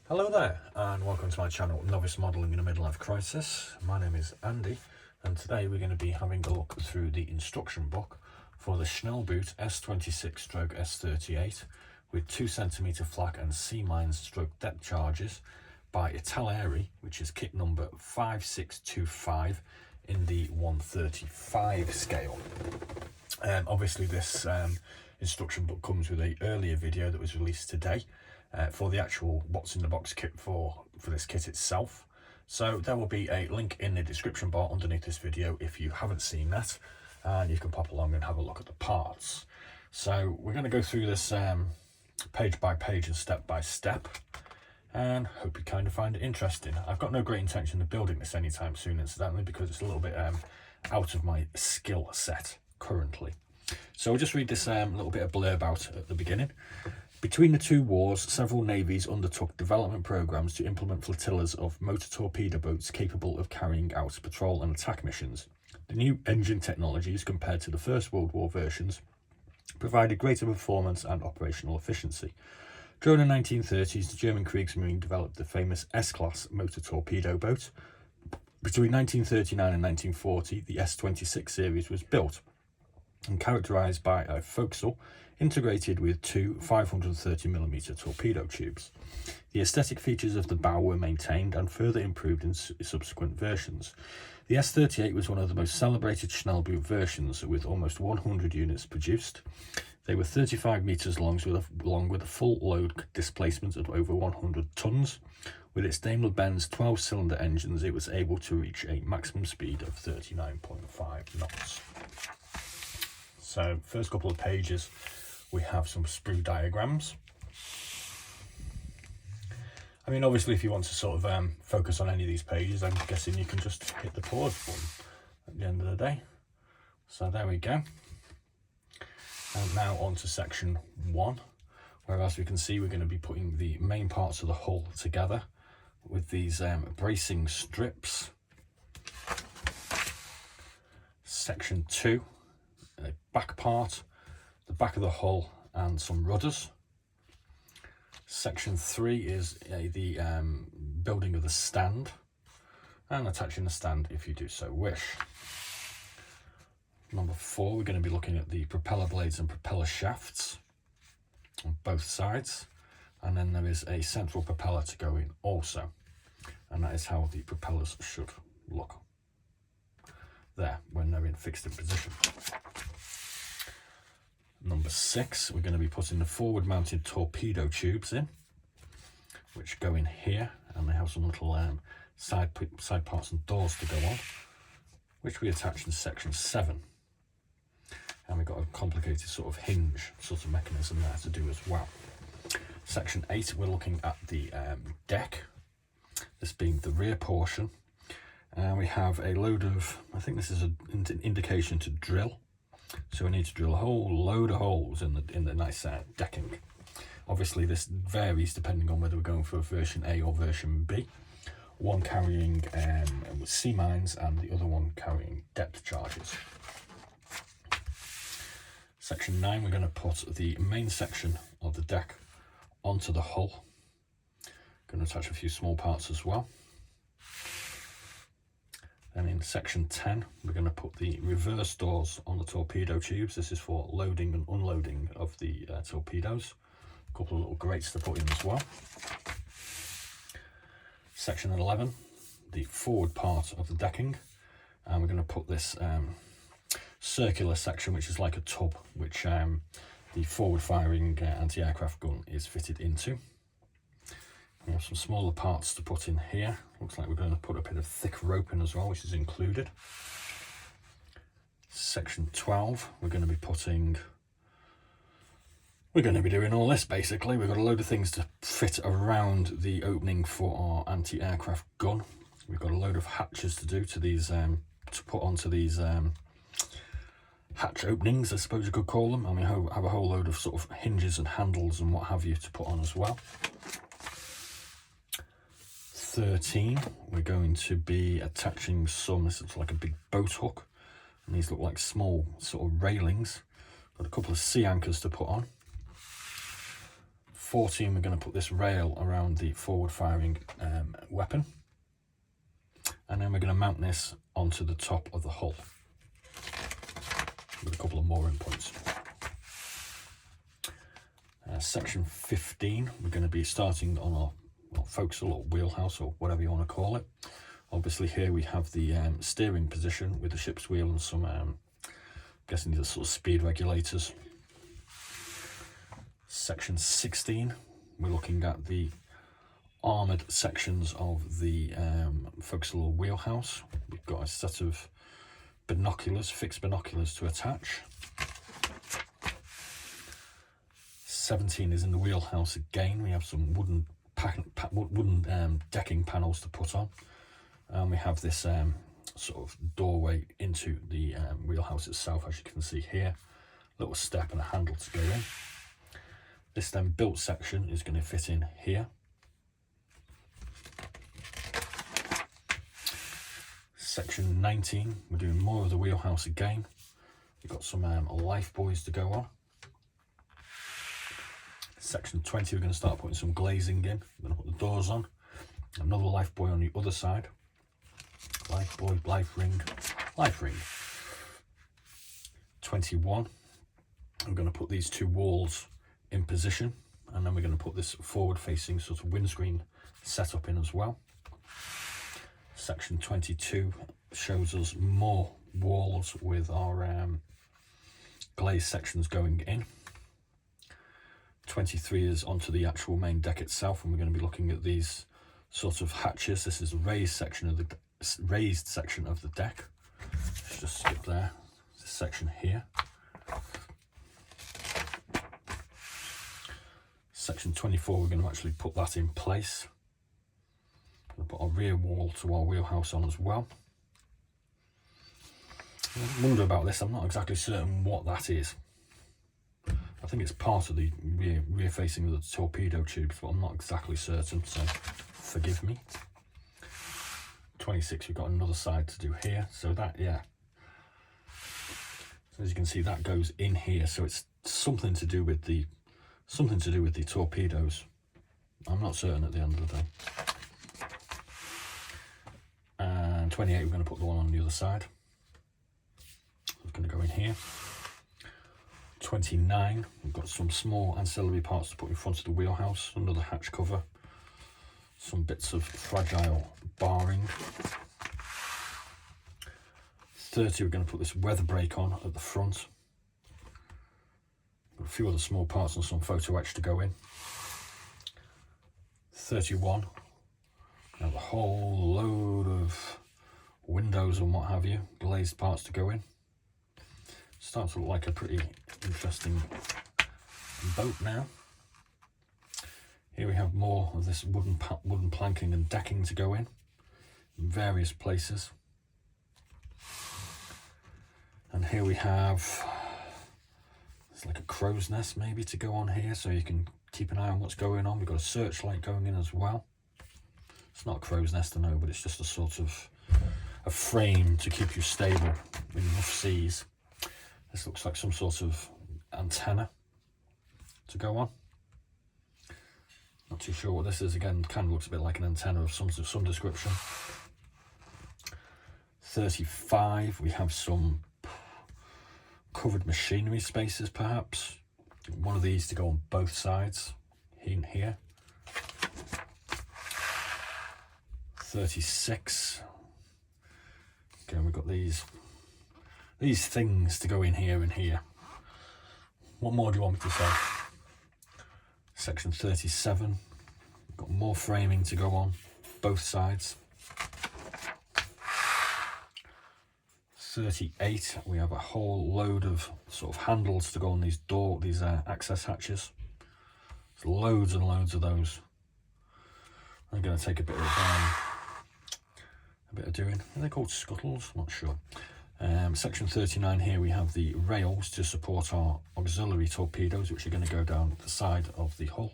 Hello there and welcome to my channel Novice Modelling in a Midlife Crisis. My name is Andy and today we're going to be having a look through the instruction book for the Schnellboot S-26 S-38 with 2cm flak and C-mines depth charges by Italeri, which is kit number 5625 in the 135 scale. Obviously this instruction book comes with an earlier video that was released today for the actual what's in the box kit for this kit itself. So there will be a link in the description bar underneath this video if you haven't seen that, and you can pop along and have a look at the parts. So we're going to go through this page by page and step by step, and hope you kind of find it interesting. I've got no great intention of building this anytime soon, incidentally, because it's a little bit out of my skill set currently. So we'll just read this little bit of blurb out at the beginning. Between the two wars, several navies undertook development programs to implement flotillas of motor torpedo boats capable of carrying out patrol and attack missions. The new engine technologies, compared to the First World War versions, provided greater performance and operational efficiency. During the 1930s, the German Kriegsmarine developed the famous S-class motor torpedo boat. Between 1939 and 1940, the S-26 series was built and characterised by a forecastle integrated with two 530mm torpedo tubes. The aesthetic features of the bow were maintained and further improved in subsequent versions. The S-38 was one of the most celebrated Schnellboot versions, with almost 100 units produced. They were 35 metres long with a full load displacement of over 100 tonnes. With its Daimler-Benz 12-cylinder engines, it was able to reach a maximum speed of 39.5 knots. So, first couple of pages, we have some sprue diagrams. I mean, obviously, if you want to sort of focus on any of these pages, I'm guessing you can just hit the pause button at the end of the day. So there we go. And now on to section 1, where, as we can see, we're going to be putting the main parts of the hull together with these bracing strips. Section 2, a back part, the back of the hull and some rudders. Section 3 is the building of the stand and attaching the stand if you do so wish. Number 4, we're going to be looking at the propeller blades and propeller shafts on both sides, and then there is a central propeller to go in also, and that is how the propellers should look there when they're fixed in position. Number 6, we're going to be putting the forward mounted torpedo tubes in, which go in here, and they have some little side parts and doors to go on, which we attach in section 7. And we've got a complicated sort of hinge sort of mechanism there to do as well. Section 8, we're looking at the deck, this being the rear portion. And we have a load of, I think this is an indication to drill. So we need to drill a whole load of holes in the nice decking. Obviously this varies depending on whether we're going for version A or version B. One carrying C-mines and the other one carrying depth charges. Section 9, we're going to put the main section of the deck onto the hull. Going to attach a few small parts as well. And in section 10, we're going to put the reverse doors on the torpedo tubes. This is for loading and unloading of the torpedoes. A couple of little grates to put in as well. Section 11, the forward part of the decking. And we're going to put this circular section, which is like a tub, which the forward firing anti-aircraft gun is fitted into. We have some smaller parts to put in here. Looks like we're going to put a bit of thick rope in as well, which is included. Section 12, we're going to be doing all this basically. We've got a load of things to fit around the opening for our anti-aircraft gun. We've got a load of hatches to do to these, to put onto these hatch openings, I suppose you could call them. And we have a whole load of sort of hinges and handles and what have you to put on as well. 13, we're going to be attaching some, this looks like a big boat hook, and these look like small sort of railings. Got a couple of sea anchors to put on. 14, we're going to put this rail around the forward firing weapon, and then we're going to mount this onto the top of the hull with a couple of mooring points. Section 15, we're going to be starting on our forecastle or wheelhouse or whatever you want to call it. Obviously here we have the steering position with the ship's wheel and some, guessing these are sort of speed regulators. Section 16, we're looking at the armoured sections of the forecastle or wheelhouse. We've got a set of binoculars, fixed binoculars to attach. 17 is in the wheelhouse again. We have some wooden decking panels to put on, and we have this sort of doorway into the wheelhouse itself, as you can see here. Little step and a handle to go in. This then built section is going to fit in here. Section 19, we're doing more of the wheelhouse again. We've got some life buoys to go on. Section 20, we're going to start putting some glazing in. We're going to put the doors on. Another life buoy on the other side. Life buoy, life ring, life ring. 21, we're going to put these two walls in position, and then we're going to put this forward facing sort of windscreen setup in as well. Section 22 shows us more walls with our glazed sections going in. 23 is onto the actual main deck itself, and we're going to be looking at these sort of hatches. This is a raised section of the deck. Let's just skip there. This section here. Section 24, we're going to actually put that in place. We're going to put our rear wall to our wheelhouse on as well. I wonder about this. I'm not exactly certain what that is. I think it's part of the rear facing of the torpedo tubes, but I'm not exactly certain, so forgive me. 26, we've got another side to do here, so that, yeah. So as you can see, that goes in here, so it's something to do with the torpedoes. I'm not certain at the end of the day. And 28, we're going to put the one on the other side. It's going to go in here. 29, we've got some small ancillary parts to put in front of the wheelhouse, another hatch cover, some bits of fragile barring. 30, we're going to put this weather brake on at the front. Got a few other small parts and some photo etch to go in. 31, we have a whole load of windows and what have you, glazed parts to go in. Starts to look like a pretty interesting boat now. Here we have more of this wooden planking and decking to go in various places. And here we have, it's like a crow's nest maybe to go on here, so you can keep an eye on what's going on. We've got a searchlight going in as well. It's not a crow's nest, I know, but it's just a sort of a frame to keep you stable in rough seas. This looks like some sort of antenna to go on. Not too sure what this is. Again, kind of looks a bit like an antenna of some description. 35, we have some covered machinery spaces perhaps. One of these to go on both sides, in here. 36. Again, we've got these things to go in here and here. What more do you want me to say? Section 37, we've got more framing to go on both sides. 38, we have a whole load of sort of handles to go on these access hatches. There's loads and loads of those. I'm going to take a bit of doing. Are they called scuttles? Not sure. Section 39 here, we have the rails to support our auxiliary torpedoes, which are going to go down the side of the hull.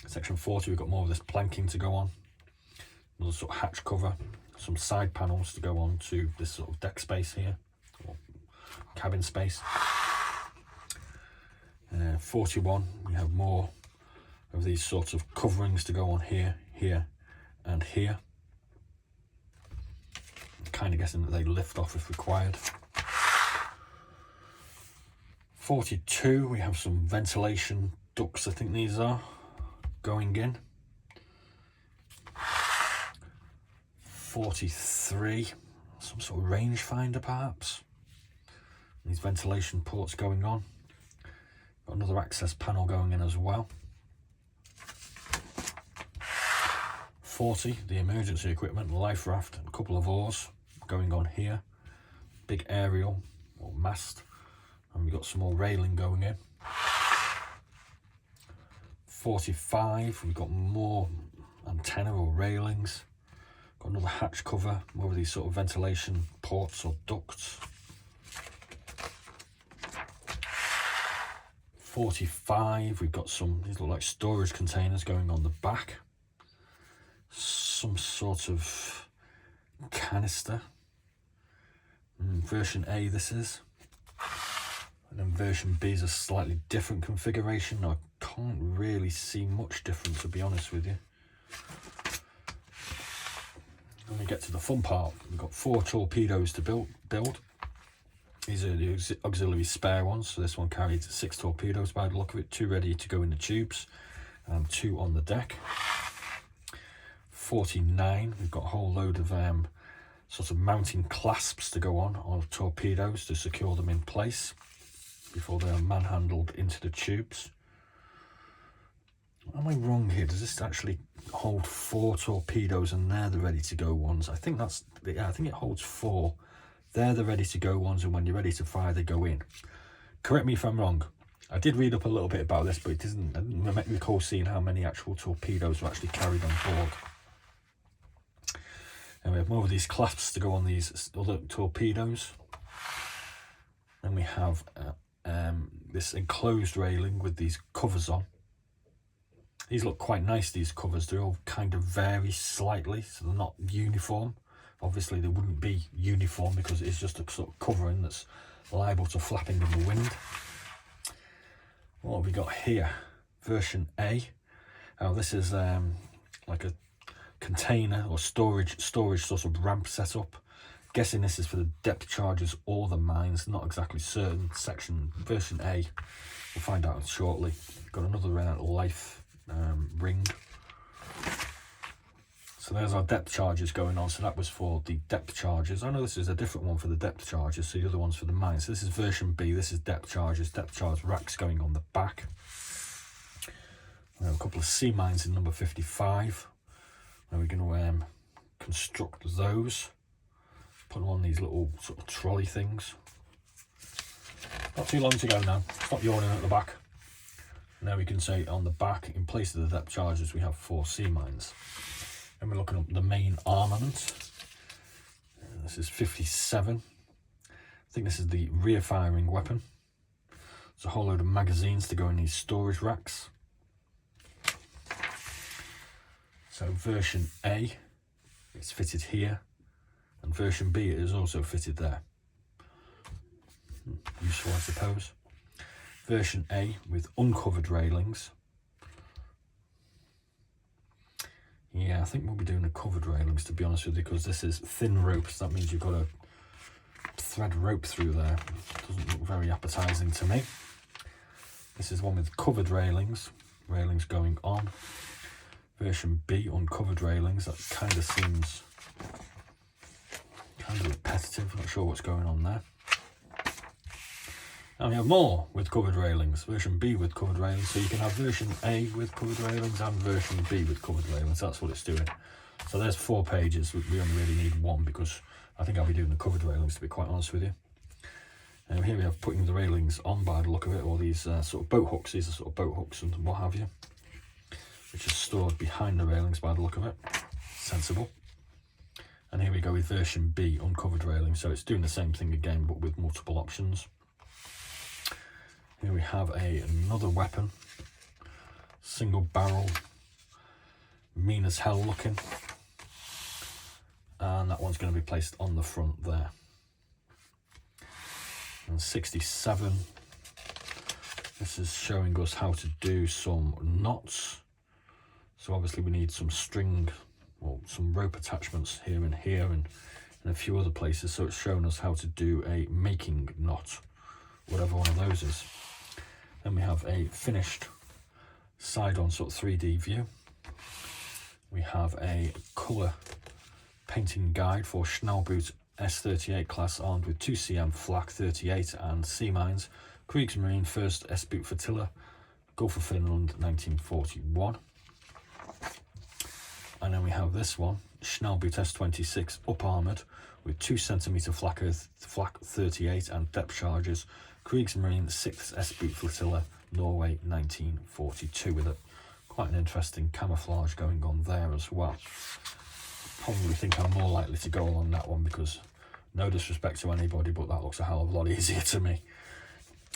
Section 40, we've got more of this planking to go on. Another sort of hatch cover, some side panels to go on to this sort of deck space here, or cabin space. 41, we have more of these sorts of coverings to go on here, here and here. I'm kind of guessing that they lift off if required. 42, we have some ventilation ducts, I think these are, going in. 43, some sort of rangefinder perhaps. These ventilation ports going on. Got another access panel going in as well. 40, the emergency equipment, life raft, and a couple of oars going on here. Big aerial or mast, and we've got some more railing going in. 45, we've got more antenna or railings. Got another hatch cover, more of these sort of ventilation ports or ducts. 45, we've got some, these look like storage containers going on the back. Some sort of canister. Version A this is. And then version B is a slightly different configuration. I can't really see much difference, to be honest with you. When we get to the fun part, we've got 4 torpedoes to build. These are the auxiliary spare ones, so this one carries 6 torpedoes by the look of it, 2 ready to go in the tubes, and 2 on the deck. 49, we've got a whole load of sort of mounting clasps to go on torpedoes to secure them in place before they are manhandled into the tubes. Am I wrong here? Does this actually hold 4 torpedoes and they're the ready to go ones? I think that's, yeah, I think it holds 4. They're the ready to go ones, and when you're ready to fire, they go in. Correct me if I'm wrong. I did read up a little bit about this, but I didn't recall seeing how many actual torpedoes were actually carried on board. And we have more of these clasps to go on these other torpedoes. Then we have this enclosed railing with these covers on. These look quite nice, these covers. They all kind of vary slightly, so they're not uniform. Obviously they wouldn't be uniform because it's just a sort of covering that's liable to flapping in the wind. What have we got here? Version A. Now this is like a container or storage sort of ramp setup. Guessing this is for the depth charges or the mines, not exactly certain. Section version A, we'll find out shortly. Got another life ring. So there's our depth charges going on. So that was for the depth charges. I know this is a different one for the depth charges, so the other one's for the mines. So this is version B, this is depth charges, depth charge racks going on the back. We have a couple of sea mines in number 55. And we're going to construct those. Put them on these little sort of trolley things. Not too long to go now. Stop yawning at the back. Now we can say on the back, in place of the depth charges, we have 4 sea mines. And we're looking at the main armament. This is 57. I think this is the rear firing weapon. There's a whole load of magazines to go in these storage racks. So version A, it's fitted here, and version B is also fitted there. Useful, I suppose. Version A with uncovered railings. Yeah, I think we'll be doing the covered railings, to be honest with you, because this is thin ropes. That means you've got to thread rope through there. Doesn't look very appetizing to me. This is one with covered railings, railings going on. Version B, uncovered railings. That kind of seems kind of repetitive. Not sure what's going on there. And we have more with covered railings. Version B with covered railings. So you can have version A with covered railings and version B with covered railings. That's what it's doing. So there's 4 pages. We only really need 1 because I think I'll be doing the covered railings, to be quite honest with you. And here we have putting the railings on by the look of it, or these sort of boat hooks. These are sort of boat hooks and what have you, which is stored behind the railings by the look of it. Sensible. And here we go with version B, uncovered railings. So it's doing the same thing again, but with multiple options. Here we have another weapon. Single barrel. Mean as hell looking. And that one's going to be placed on the front there. And 67. This is showing us how to do some knots. So obviously we need some string, or some rope attachments here and here and in a few other places. So it's showing us how to do a making knot, whatever one of those is. Then we have a finished side-on sort of 3D view. We have a colour painting guide for Schnellboot S-38 class armed with 2 cm flak 38 and sea mines. Kriegsmarine, first S-boot flotilla, Gulf of Finland, 1941. And then we have this one, Schnellboot S-26 up armoured with 2 cm flak 38 and depth charges, Kriegsmarine 6th S-boot flotilla, Norway, 1942, with quite an interesting camouflage going on there as well. Probably think I'm more likely to go on that one because, no disrespect to anybody, but that looks a hell of a lot easier to me.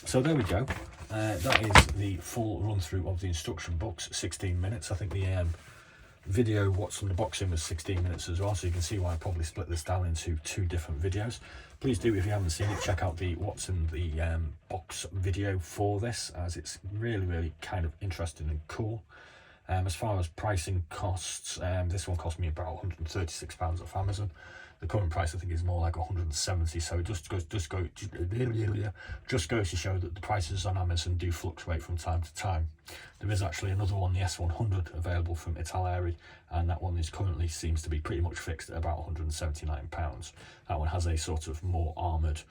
So there we go. That is the full run through of the instruction books, 16 minutes. I think the video what's on the boxing was 16 minutes as well, so you can see why I probably split this down into 2 different videos. Please do, if you haven't seen it, check out the what's in the box video for this, as it's really kind of interesting and cool. As far as pricing costs, this one cost me about £136 off Amazon. The current price I think is more like 170, so it just goes to show that the prices on Amazon do fluctuate from time to time. There is actually another one, the S-100, available from Italeri, and that one is currently seems to be pretty much fixed at about £179. That one has a sort of more armoured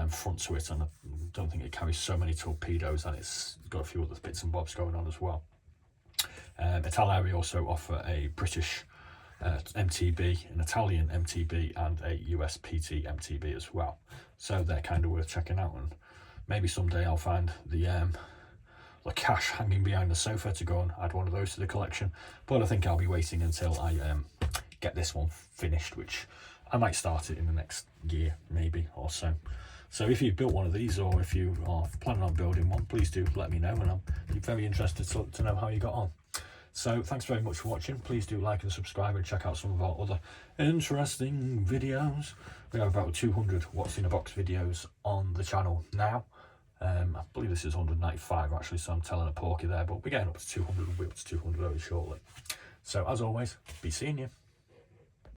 front to it, and I don't think it carries so many torpedoes, and it's got a few other bits and bobs going on as well. Italeri also offer a British MTB, an Italian MTB, and a US PT MTB as well. So they're kind of worth checking out, and maybe someday I'll find the cache hanging behind the sofa to go and add one of those to the collection. But I think I'll be waiting until I get this one finished, which I might start it in the next year maybe or so. So if you've built one of these, or if you are planning on building one, please do let me know, and I'm very interested to know how you got on. So thanks very much for watching. Please do like and subscribe and check out some of our other interesting videos. We have about 200 what's in a box videos on the channel now. I believe this is 195 actually, so I'm telling a porky there, but we're getting up to 200. We'll be up to 200 very shortly. So as always, be seeing you.